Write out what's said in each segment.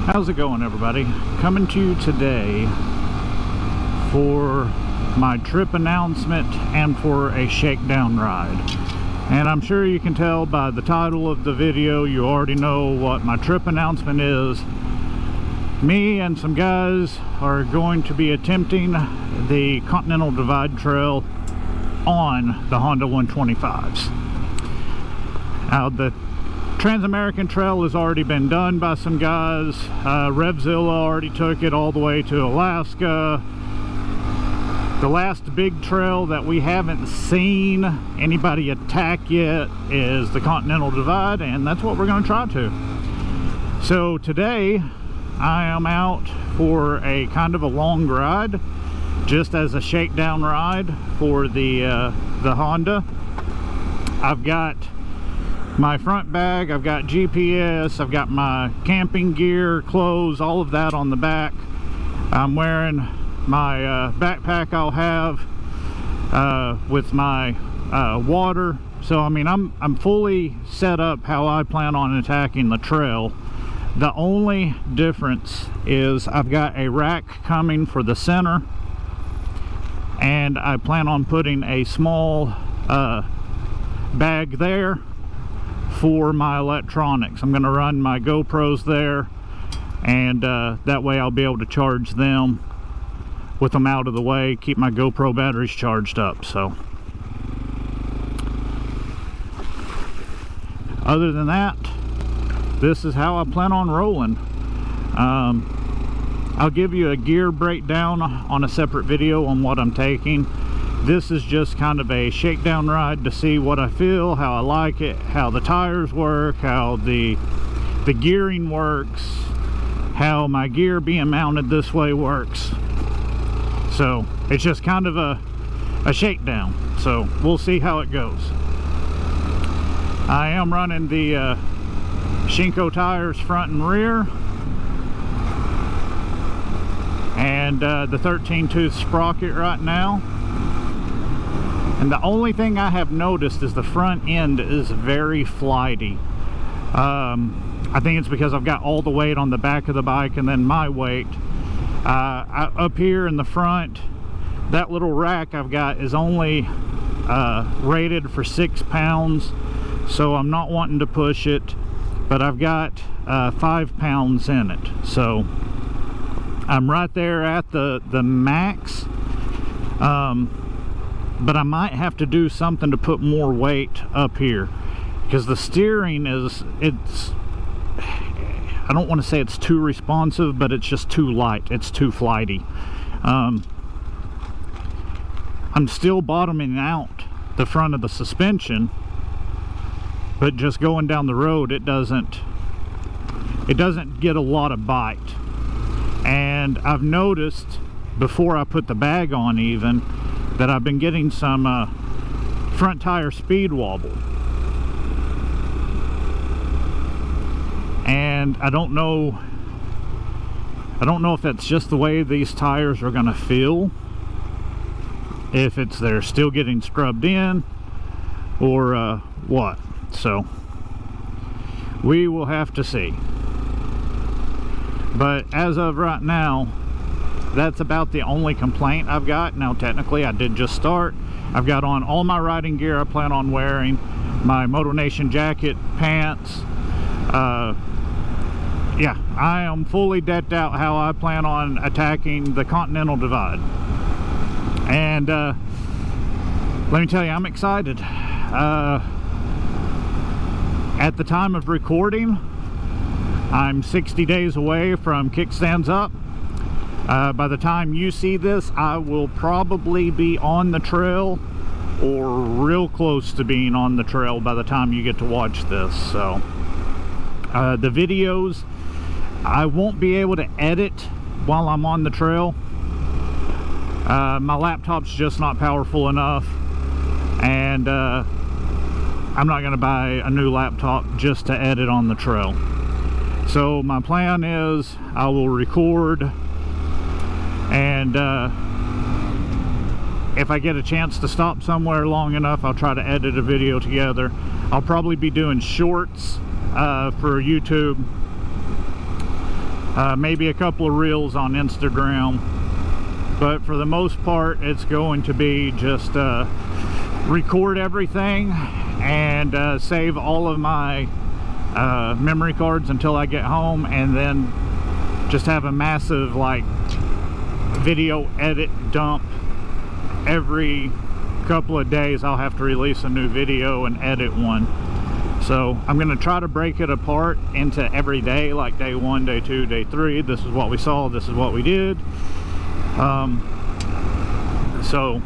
How's it going, everybody? Coming to you today for my trip announcement and for a shakedown ride. And I'm sure you can tell by the title of the video, you already know what my trip announcement is. Me and some guys are going to be attempting the Continental Divide Trail on the Honda 125s. Now, the Trans-American Trail has already been done by some guys. Revzilla already took it all the way to Alaska. The last big trail that we haven't seen anybody attack yet is the Continental Divide, and that's what we're going to try to. So today I am out for a kind of a long ride, just as a shakedown ride for the Honda. I've got my front bag, I've got GPS, I've got my camping gear, clothes, all of that on the back. I'm wearing my backpack I'll have with my water. So I mean, I'm fully set up how I plan on attacking the trail. The only difference is I've got a rack coming for the center, and I plan on putting a small bag there for my electronics. I'm going to run my GoPros there, and that way I'll be able to charge them with them out of the way, keep my GoPro batteries charged up. So other than that, this is how I plan on rolling. I'll give you a gear breakdown on a separate video on what I'm taking. This is just kind of a shakedown ride to see what I feel, how I like it, how the tires work, how the gearing works, how my gear being mounted this way works. So it's just kind of a shakedown. So we'll see how it goes. I am running the Shinko tires front and rear, and the 13-tooth sprocket right now. And the only thing I have noticed is the front end is very flighty. I think it's because I've got all the weight on the back of the bike and then my weight. Up here in the front, that little rack I've got is only rated for 6 pounds, so I'm not wanting to push it, but I've got 5 pounds in it, so I'm right there at the max. But I might have to do something to put more weight up here, because the steering is, I don't want to say it's too responsive, but it's just too light. It's too flighty. I'm still bottoming out the front of the suspension, but just going down the road, it doesn't get a lot of bite. And I've noticed before I put the bag on even that I've been getting some front tire speed wobble, and I don't know if that's just the way these tires are gonna feel, if they're still getting scrubbed in or what. So we will have to see. But as of right now, that's about the only complaint I've got. Now technically I did just start. I've got on all my riding gear I plan on wearing, my Moto Nation jacket, pants. Yeah, I am fully decked out how I plan on attacking the Continental Divide. And let me tell you, I'm excited. At the time of recording, I'm 60 days away from Kickstands Up. By the time you see this, I will probably be on the trail or real close to being on the trail by the time you get to watch this. So the videos I won't be able to edit while I'm on the trail. My laptop's just not powerful enough, and I'm not going to buy a new laptop just to edit on the trail. So my plan is I will record, and if I get a chance to stop somewhere long enough, I'll try to edit a video together. I'll probably be doing shorts for YouTube maybe a couple of reels on Instagram, but for the most part it's going to be just record everything and save all of my memory cards until I get home, and then just have a massive like video edit dump. Every couple of days I'll have to release a new video and edit one. So I'm going to try to break it apart into every day, like day 1, day 2, day 3. This is what we saw, this is what we did. So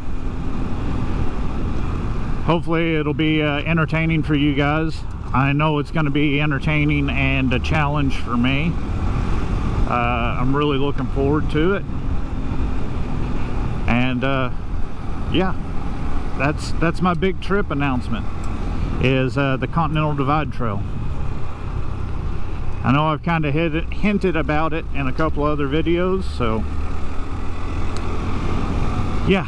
hopefully it'll be entertaining for you guys. I know it's going to be entertaining and a challenge for me. I'm really looking forward to it. And yeah, that's my big trip announcement, is the Continental Divide Trail. I know I've kind of hinted about it in a couple other videos, so yeah.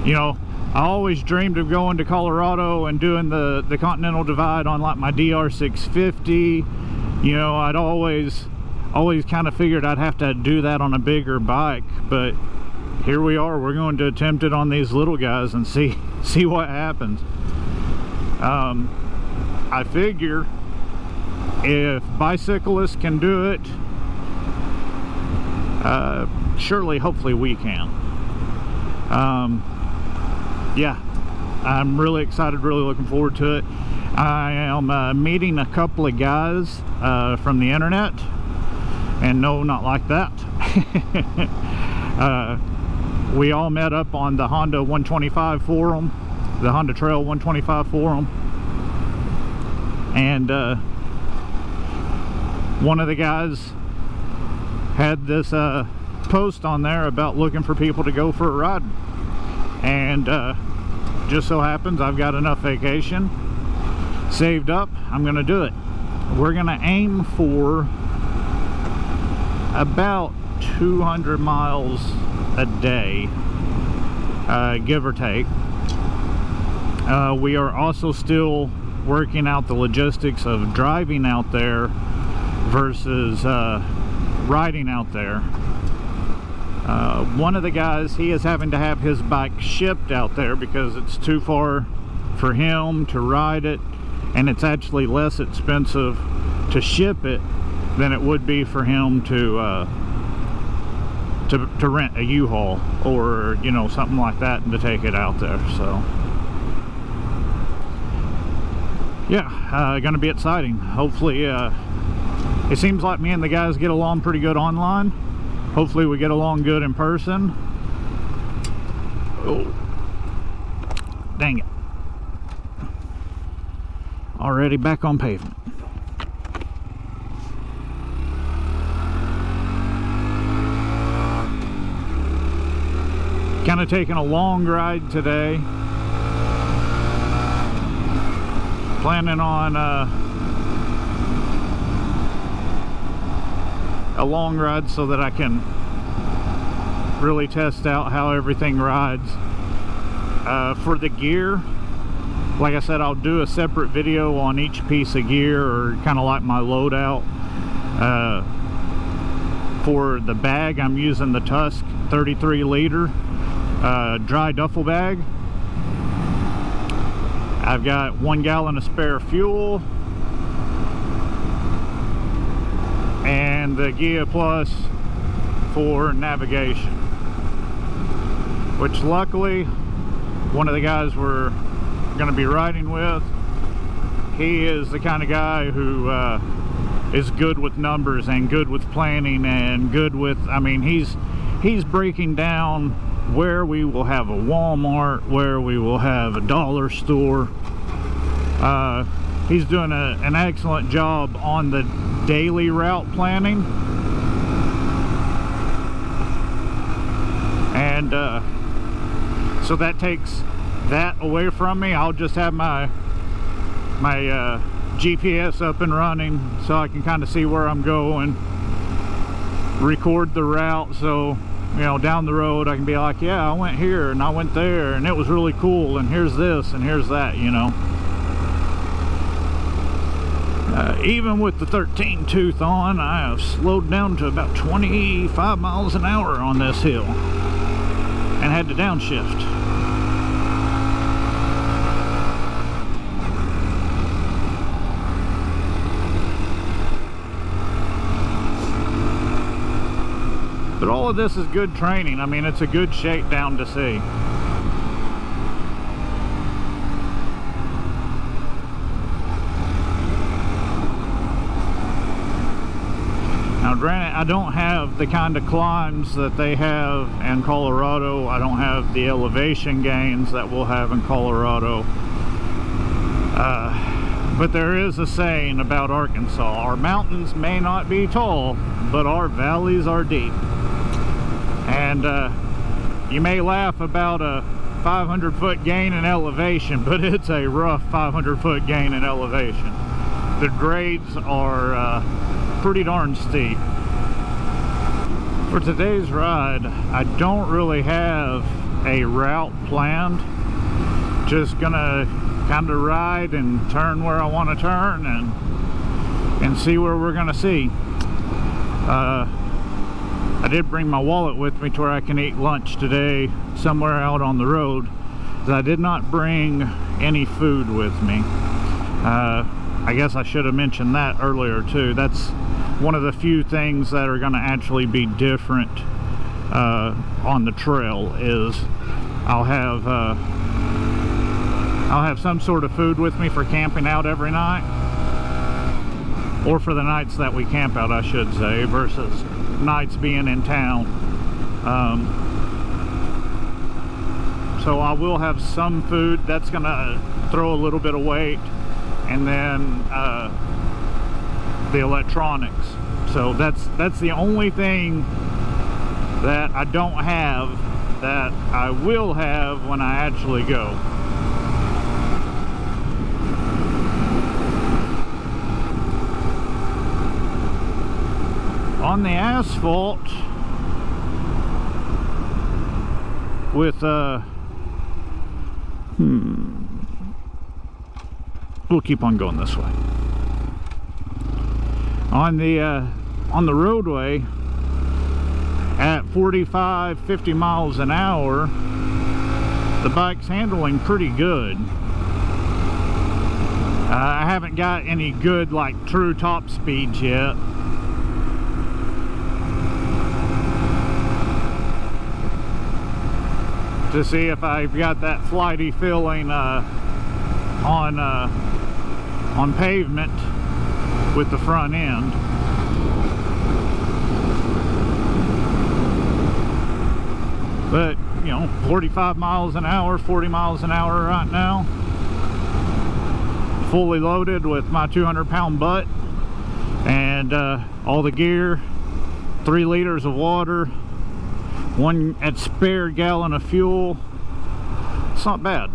You know, I always dreamed of going to Colorado and doing the Continental Divide on like my DR650. You know, I'd always kind of figured I'd have to do that on a bigger bike, but here we are. We're going to attempt it on these little guys and see what happens. I figure if bicyclists can do it, surely, hopefully we can. Yeah, I'm really excited, really looking forward to it. I am meeting a couple of guys from the internet, and no, not like that. We all met up on the Honda 125 forum, the Honda Trail 125 forum, and one of the guys had this post on there about looking for people to go for a ride, and just so happens I've got enough vacation saved up. I'm gonna do it. We're gonna aim for about 200 miles a day, give or take. We are also still working out the logistics of driving out there versus riding out there. One of the guys, he is having to have his bike shipped out there because it's too far for him to ride it, and it's actually less expensive to ship it than it would be for him to rent a U-Haul or, you know, something like that, and to take it out there. So yeah, gonna be exciting. Hopefully it seems like me and the guys get along pretty good online. Hopefully we get along good in person. Oh, dang it. Already back on pavement. Kind of taking a long ride today. Planning on a long ride so that I can really test out how everything rides. For the gear, like I said, I'll do a separate video on each piece of gear, or kind of like my loadout. For the bag, I'm using the Tusk 33 liter dry duffel bag. I've got 1 gallon of spare fuel, and the Gia Plus for navigation, which luckily one of the guys we're going to be riding with, he is the kind of guy who is good with numbers and good with planning and good with, I mean, he's breaking down where we will have a Walmart, where we will have a dollar store. He's doing an excellent job on the daily route planning, and so that takes that away from me. I'll just have my GPS up and running so I can kind of see where I'm going, record the route, so you know, down the road I can be like, yeah, I went here and I went there and it was really cool, and here's this and here's that, you know. Even with the 13 tooth on, I have slowed down to about 25 miles an hour on this hill and had to downshift. But all of this is good training. I mean, it's a good shakedown to see. Now granted, I don't have the kind of climbs that they have in Colorado. I don't have the elevation gains that we'll have in Colorado. But there is a saying about Arkansas: our mountains may not be tall, but our valleys are deep. And you may laugh about a 500-foot gain in elevation, but it's a rough 500-foot gain in elevation. The grades are pretty darn steep. For today's ride, I don't really have a route planned. Just gonna kind of ride and turn where I want to turn and see where we're gonna see. I did bring my wallet with me to where I can eat lunch today somewhere out on the road. I did not bring any food with me. I guess I should have mentioned that earlier too. That's one of the few things that are going to actually be different on the trail is I'll have some sort of food with me for camping out every night, or for the nights that we camp out, I should say, versus nights being in town. So I will have some food that's gonna throw a little bit of weight, and then the electronics. So that's the only thing that I don't have that I will have when I actually go. On the asphalt with we'll keep on going this way. On the roadway at 45-50 miles an hour, the bike's handling pretty good. I haven't got any good like true top speeds yet. To see if I've got that flighty feeling on pavement with the front end. But you know, 45 miles an hour, 40 miles an hour right now, fully loaded with my 200-pound butt and all the gear, 3 liters of water, 1 spare gallon of fuel. It's not bad.